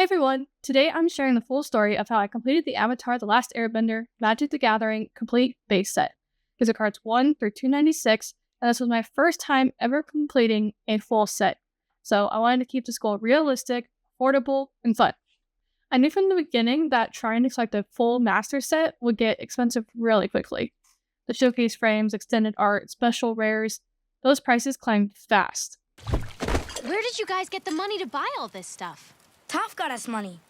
Hey everyone! Today I'm sharing the full story of how I completed the Avatar The Last Airbender Magic the Gathering complete base set. These are cards 1 through 296, and this was my first time ever completing a full set. So I wanted to keep this goal realistic, affordable, and fun. I knew from the beginning that trying to collect a full master set would get expensive really quickly. The showcase frames, extended art, special rares, those prices climbed fast. Where did you guys get the money to buy all this stuff? Toph got us money.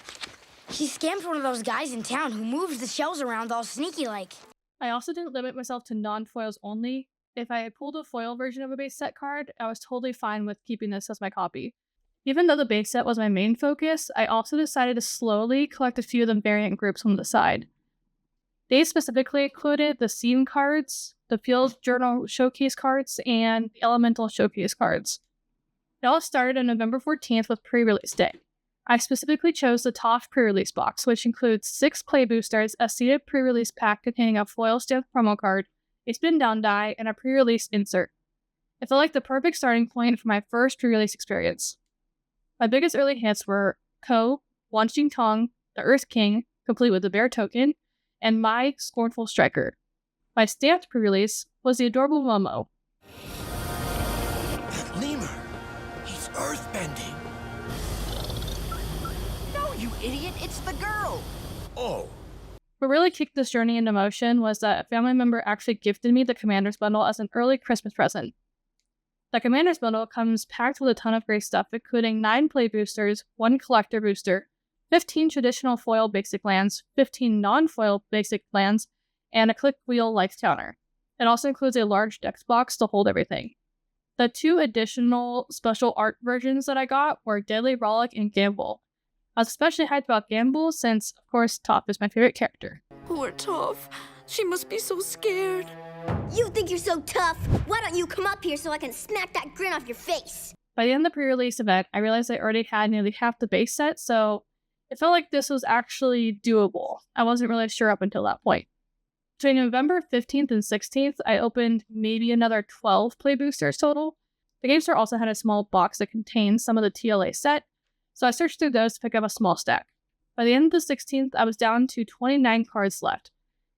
He scammed one of those guys in town who moves the shells around all sneaky-like. I also didn't limit myself to non-foils only. If I had pulled a foil version of a base set card, I was totally fine with keeping this as my copy. Even though the base set was my main focus, I also decided to slowly collect a few of the variant groups on the side. They specifically included the Scene cards, the Field Journal Showcase cards, and the Elemental Showcase cards. It all started on November 14th with Prerelease Day. I specifically chose the Toph pre-release box, which includes 6 play boosters, a seeded pre-release pack containing a foil stamped promo card, a spin down die, and a pre-release insert. It felt like the perfect starting point for my first pre-release experience. My biggest early hits were Ko, Wan Xing Tong, the Earth King, complete with the bear token, and my Scornful Striker. My stamped pre-release was the adorable Momo. That lemur! He's earthbending! You idiot, it's the girl! Oh. What really kicked this journey into motion was that a family member actually gifted me the Commander's Bundle as an early Christmas present. The Commander's Bundle comes packed with a ton of great stuff, including 9 play boosters, 1 collector booster, 15 traditional foil basic lands, 15 non-foil basic lands, and a click wheel life counter. It also includes a large dex box to hold everything. The 2 additional special art versions that I got were Deadly Rollick and Gamble. I was especially hyped about Gamble since, of course, Toph is my favorite character. Poor Toph. She must be so scared. You think you're so tough? Why don't you come up here so I can smack that grin off your face? By the end of the pre-release event, I realized I already had nearly half the base set, so it felt like this was actually doable. I wasn't really sure up until that point. Between November 15th and 16th, I opened maybe another 12 play boosters total. The game store also had a small box that contained some of the TLA set, so I searched through those to pick up a small stack. By the end of the 16th, I was down to 29 cards left.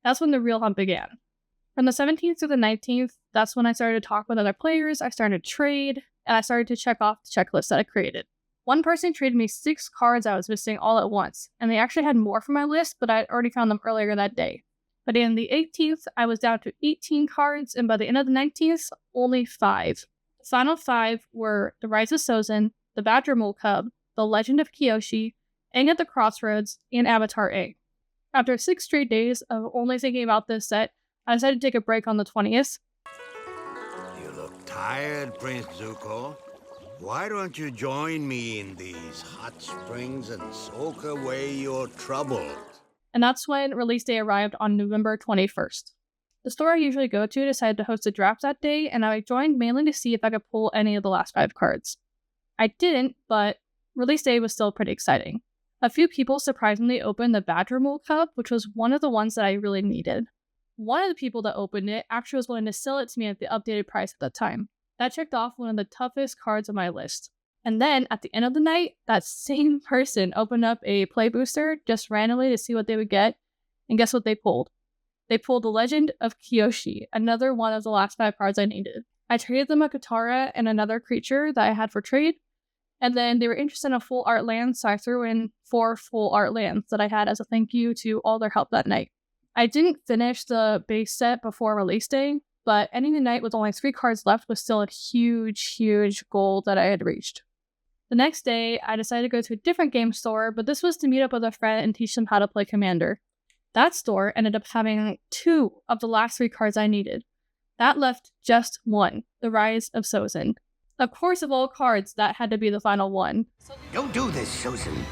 That's when the real hunt began. From the 17th to the 19th, that's when I started to talk with other players, I started to trade, and I started to check off the checklist that I created. One person traded me 6 cards I was missing all at once, and they actually had more from my list, but I had already found them earlier that day. By the end of the 18th, I was down to 18 cards, and by the end of the 19th, only 5. The final 5 were the Rise of Sozin, the Badger Mole Cub, The Legend of Kyoshi, Aang at the Crossroads, and Avatar A. After 6 straight days of only thinking about this set, I decided to take a break on the 20th. You look tired, Prince Zuko. Why don't you join me in these hot springs and soak away your troubles? And that's when release day arrived on November 21st. The store I usually go to decided to host a draft that day, and I joined mainly to see if I could pull any of the last 5 cards. I didn't, but release day was still pretty exciting. A few people surprisingly opened the Badger Mole Cup, which was one of the ones that I really needed. One of the people that opened it actually was willing to sell it to me at the updated price at the time. That checked off one of the toughest cards on my list. And then, at the end of the night, that same person opened up a play booster just randomly to see what they would get, and guess what they pulled? They pulled The Legend of Kyoshi, another one of the last 5 cards I needed. I traded them a Katara and another creature that I had for trade, and then they were interested in a full art land, so I threw in 4 full art lands that I had as a thank you to all their help that night. I didn't finish the base set before release day, but ending the night with only 3 cards left was still a huge goal that I had reached. The next day, I decided to go to a different game store, but this was to meet up with a friend and teach them how to play Commander. That store ended up having 2 of the last 3 cards I needed. That left just 1, the Rise of Sozin. Of course, of all cards, that had to be the final one. Don't do this, Sozin.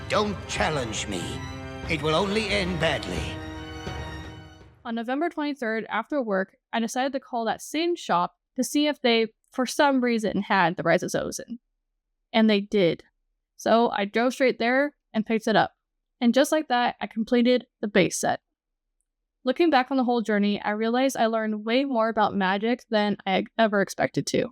Don't challenge me. It will only end badly. On November 23rd, after work, I decided to call that same shop to see if they, for some reason, had the Rise of Sozin. And they did. So I drove straight there and picked it up. And just like that, I completed the base set. Looking back on the whole journey, I realized I learned way more about Magic than I ever expected to.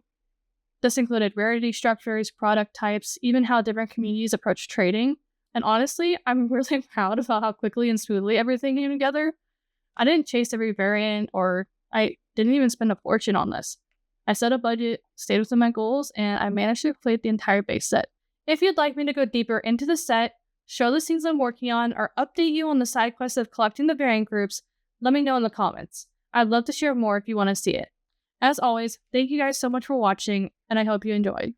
This included rarity structures, product types, even how different communities approach trading, And honestly, I'm really proud about how quickly and smoothly everything came together. I didn't chase every variant, or I didn't even spend a fortune on this. I set a budget, stayed within my goals, and I managed to complete the entire base set. If you'd like me to go deeper into the set, show the scenes I'm working on, or update you on the side quest of collecting the variant groups, let me know in the comments. I'd love to share more if you want to see it. As always, thank you guys so much for watching, and I hope you enjoyed.